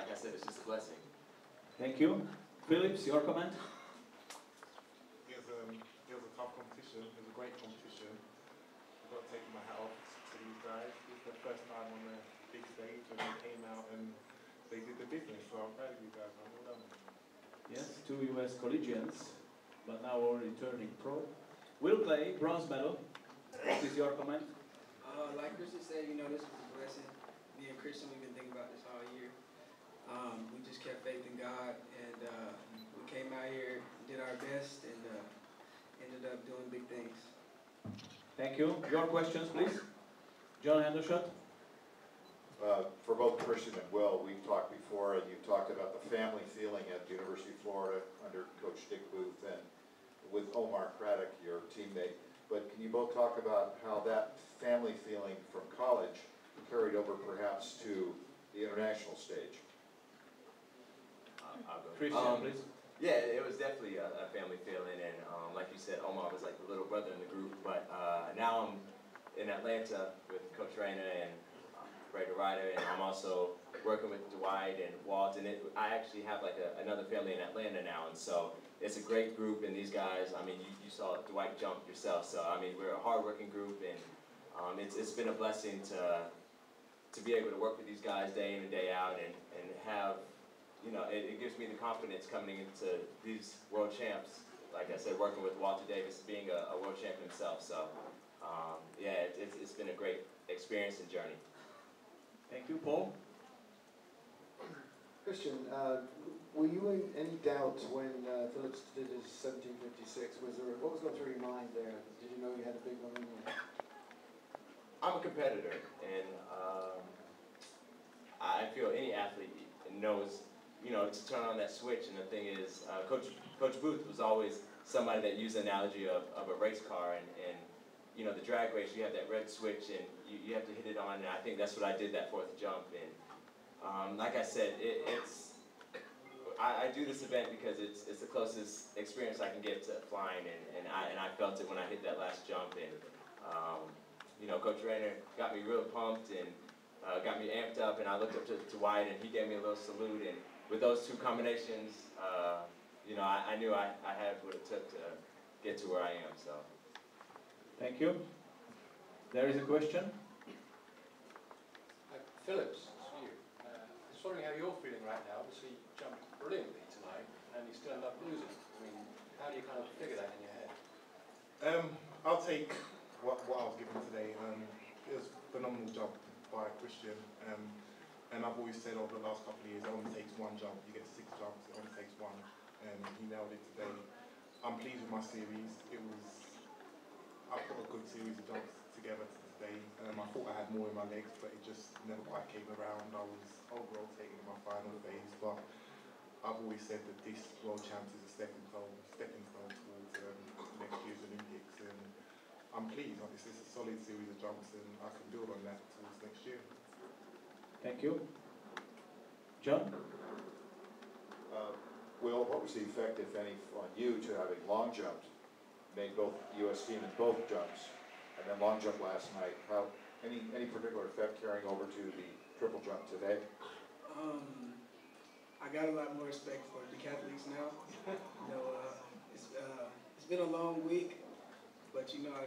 like I said, it's just a blessing. Thank you. Phillips, your comment? It was a tough competition. It was a great competition. I've got to take my hat off to these guys. It's their first time on the big stage, and they came out and they did the business. So I'm proud of you guys. I'm well done. Yes, two US collegians, but now already turning pro. Will Claye, bronze medal. What is your comment? Like Christian said, you know, this was a blessing. Me and Christian, we've been thinking about this all year. We just kept faith in God, and we came out here, did our best, and ended up doing big things. Thank you. Your questions, please. John Hendershot. For both Christian and Will, we've talked before, and you've talked about the family feeling at the University of Florida under Coach Dick Booth and with Omar Craddock, your teammate. But can you both talk about how that family feeling from college carried over perhaps to the international stage? I'll go. Christian, please. Yeah, it was definitely a family feeling, and like you said, Omar was like the little brother in the group. But now I'm in Atlanta with Coach Rayner and Brady Ryder, and I'm also working with Dwight and Walt, and I actually have like another family in Atlanta now, and so it's a great group, and these guys, I mean, you saw Dwight jump yourself, so I mean, we're a hard-working group, and it's been a blessing to be able to work with these guys day in and day out, and have, you know, it gives me the confidence coming into these world champs. Like I said, working with Walter Davis, being a world champion himself, so yeah, it's been a great experience and journey. Thank you. Paul? Christian, were you in any doubt when Phillips did his 1756? What was going through your mind there? Did you know you had a big one in you? I'm a competitor, and I feel any athlete knows, you know, to turn on that switch. And the thing is, Coach Booth was always somebody that used the analogy of a race car, and you know, the drag race, you have that red switch, and you have to hit it on, and I think that's what I did that fourth jump. And like I said, I do this event because it's the closest experience I can get to flying, and I felt it when I hit that last jump, and you know, Coach Rayner got me real pumped and got me amped up, and I looked up to Dwight, and he gave me a little salute, and with those two combinations, you know, I knew I had what it took to get to where I am, so. Thank you. There is a question. Phillips, it's for you. Just wondering how you're feeling right now. Obviously, you jumped brilliantly tonight, and you still end up losing. I mean, how do you kind of figure that in your head? I'll take what I was given today. It was a phenomenal jump by Christian, and I've always said over the last couple of years, it only takes one jump. You get 6 jumps, it only takes one, and he nailed it today. I'm pleased with my series. I put a good series of jumps together today. I thought I had more in my legs, but it just never quite came around. I was over-rotating in my final phase, but I've always said that this World Champs is a stepping stone towards next year's Olympics, and I'm pleased. This is a solid series of jumps, and I can build on that towards next year. Thank you. John? Will, what was the effect, if any, on you to having long jumped, made both U.S. team in both jumps, and then long jump last night? How any particular effect carrying over to the triple jump today? I got a lot more respect for decathletes now. You know, it's been a long week, but you know, I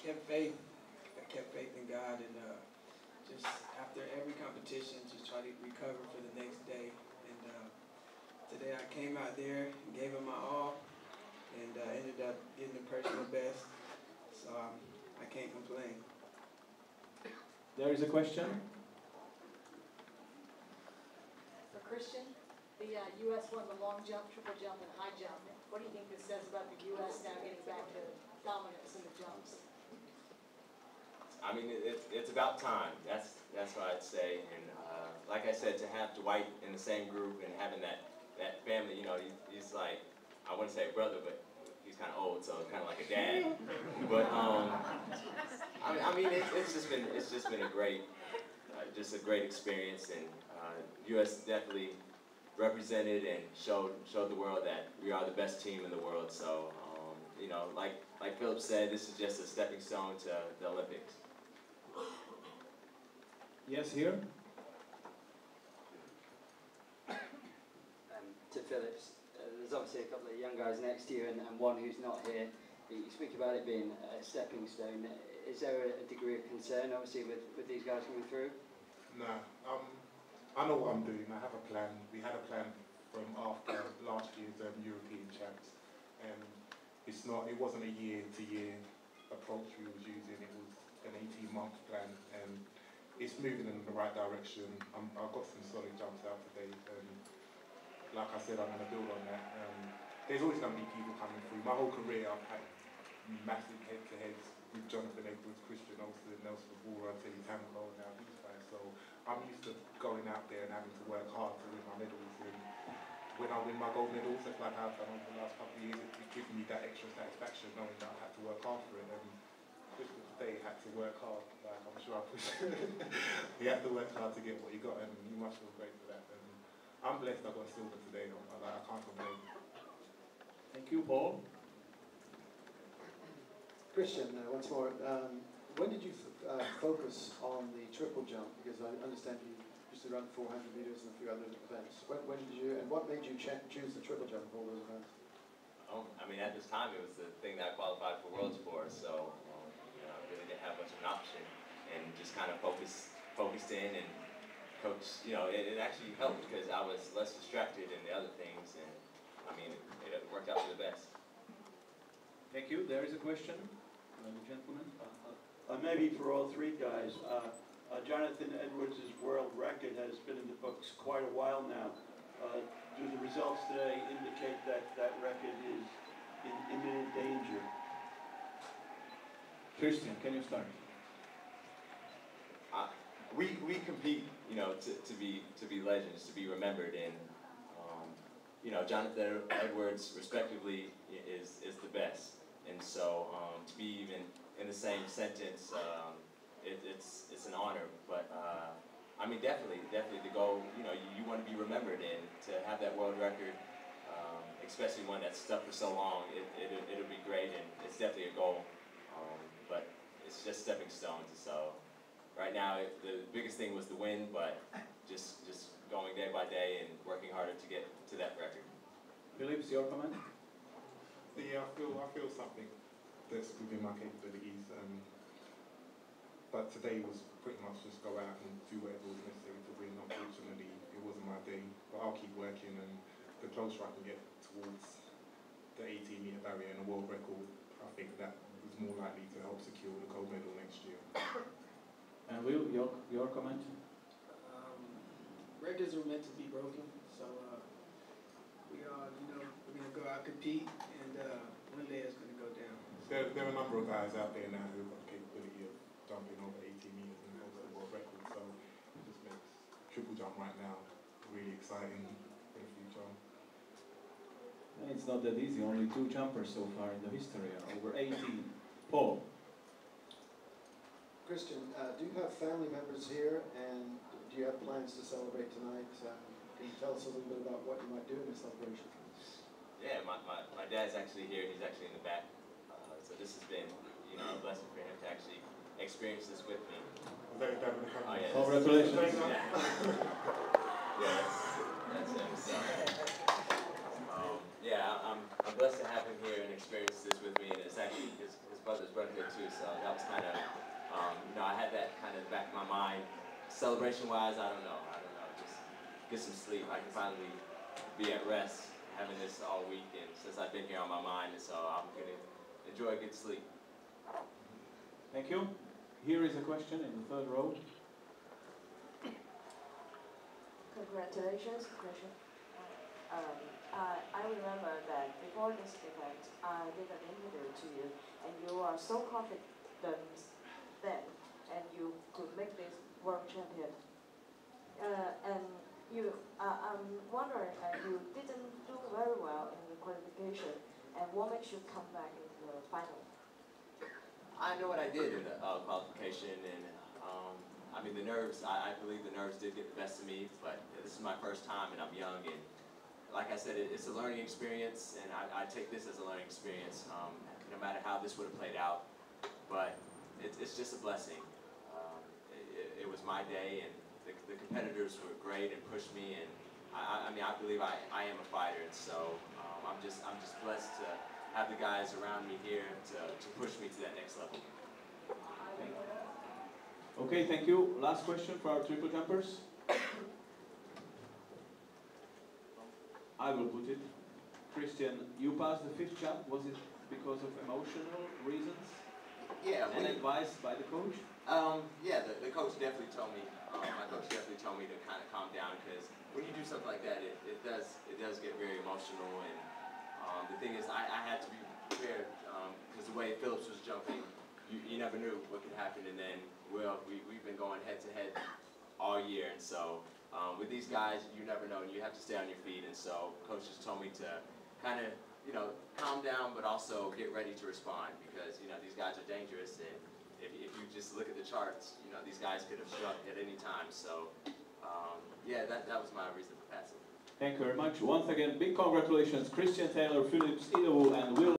kept faith. I kept faith in God, and just after every competition, just try to recover for the next day. And today I came out there and gave it my all, and ended up getting the personal best. So I can't complain. There is a question. For Christian, the U.S. won the long jump, triple jump, and high jump. What do you think this says about the U.S. now getting back to dominance in the jumps? I mean, it's about time. That's what I'd say. And like I said, to have Dwight in the same group and having that family, you know, he's like, I wouldn't say a brother, but he's kind of old, so it's kind of like a dad. But I mean, it's just been a great, just a great experience, and U.S. definitely represented and showed the world that we are the best team in the world. So you know, like Phillips said, this is just a stepping stone to the Olympics. Yes, here. to Phillips. There's obviously a couple of young guys next to you and one who's not here. You speak about it being a stepping stone. Is there a degree of concern, obviously, with these guys coming through? Nah, I know what I'm doing. I have a plan. We had a plan from after last year's European champs, and it wasn't a year-to-year approach we was using. It was an 18-month plan, and it's moving in the right direction. I've got some solid jumps out today. Like I said, I'm going to build on that. There's always going to be people coming through. My whole career, I've had massive head-to-heads with Jonathan Edwards, Christian Olsen, Nelson Bora, Teddy Tamko, and now these guys. So I'm used to going out there and having to work hard to win my medals. And when I win my gold medals, like I've done over the last couple of years, it gives me that extra satisfaction knowing that I had to work hard for it. And Christian today had to work hard. Like I'm sure I pushed. He had to work hard to get what he got, and he must feel great for that. And I'm blessed I got silver today. I can't complain. Thank you, Paul. Christian, once more, when did you focus on the triple jump? Because I understand you used to run 400 meters and a few other events. When did you, and what made you choose the triple jump of all those events? I mean, at this time, it was the thing that I qualified for Worlds for, so I really didn't have much of an option, and just kind of focused in, and coach, it actually helped because I was less distracted in the other things, and I mean, it worked out for the best. Thank you. There is a question. The gentleman. Maybe for all three guys. Jonathan Edwards' world record has been in the books quite a while now. Do the results today indicate that that record is in imminent danger? Christian, can you start? We compete, to be legends, to be remembered, and Jonathan Edwards, respectively, is the best. And so to be even in the same sentence, it's an honor. But I mean, definitely to go, you want to be remembered, and to have that world record, especially one that's stuck for so long, it'll be great, and it's definitely a goal. But it's just stepping stones. So right now, the biggest thing was the win, but just going day by day and working harder to get to that record. Phillips, your comment? Yeah, I feel something that's within my capabilities. But today was pretty much just go out and do whatever was necessary to win. Unfortunately, it wasn't my day, but I'll keep working, and the closer I can get towards the 18-meter barrier and a world record, I think that was more likely to help secure the gold medal next year. And Will, your comment? Records are meant to be broken, so we are, we're going to go out and compete, and one day it's going to go down. There are a number of guys out there now who've got the capability of jumping over 18 meters and over the world record, so it just makes triple jump right now really exciting for the future. It's not that easy. Only 2 jumpers so far in the history are over 18. Paul. Christian, do you have family members here, and do you have plans to celebrate tonight? Can you tell us a little bit about what you might do in this celebration? Yeah, my dad's actually here. He's actually in the back. So this has been, a blessing for him to actually experience this with me. Oh, yeah, congratulations. Yeah, that's him. So, I'm blessed to have him here and experience this with me. And it's actually his brother's birthday too. So that was kind of, I had that kind of back of my mind. Celebration-wise, I don't know. Just get some sleep. I can finally be at rest, having this all week, and since I've been here on my mind, and so I'm gonna enjoy a good sleep. Thank you. Here is a question in the 3rd row. Congratulations, Christian. I remember that before this event, I did an interview to you, and you are so confident then, and you could make this world champion. And I'm wondering, you didn't do very well in the qualification, and what makes you come back in the final? I know what I did in the qualification, and I mean the nerves. I believe the nerves did get the best of me, but this is my first time, and I'm young, and like I said, it's a learning experience, and I take this as a learning experience, no matter how this would have played out. But it's just a blessing. It was my day, and the competitors were great and pushed me, and I mean, I believe I am a fighter, and so I'm just blessed to have the guys around me here to push me to that next level. Okay, thank you. Last question for our triple jumpers. I will put it. Christian, you passed the 5th jump. Was it because of emotional reasons? Yeah. And advice by the coach? Yeah, the coach definitely told me. My coach definitely told me to kind of calm down, because when you do something like that, it does get very emotional. And the thing is, I had to be prepared, because the way Phillips was jumping, you never knew what could happen. And then, well, we've been going head to head all year, and so with these guys, you never know, and you have to stay on your feet. And so coach just told me to kind of, calm down, but also get ready to respond, because these guys are dangerous, and if you just look at the charts, these guys could have struck at any time. So yeah, that was my reason for passing. Thank you very much. Once again, big congratulations, Christian, Taylor, Phillips, Idowu, and Will.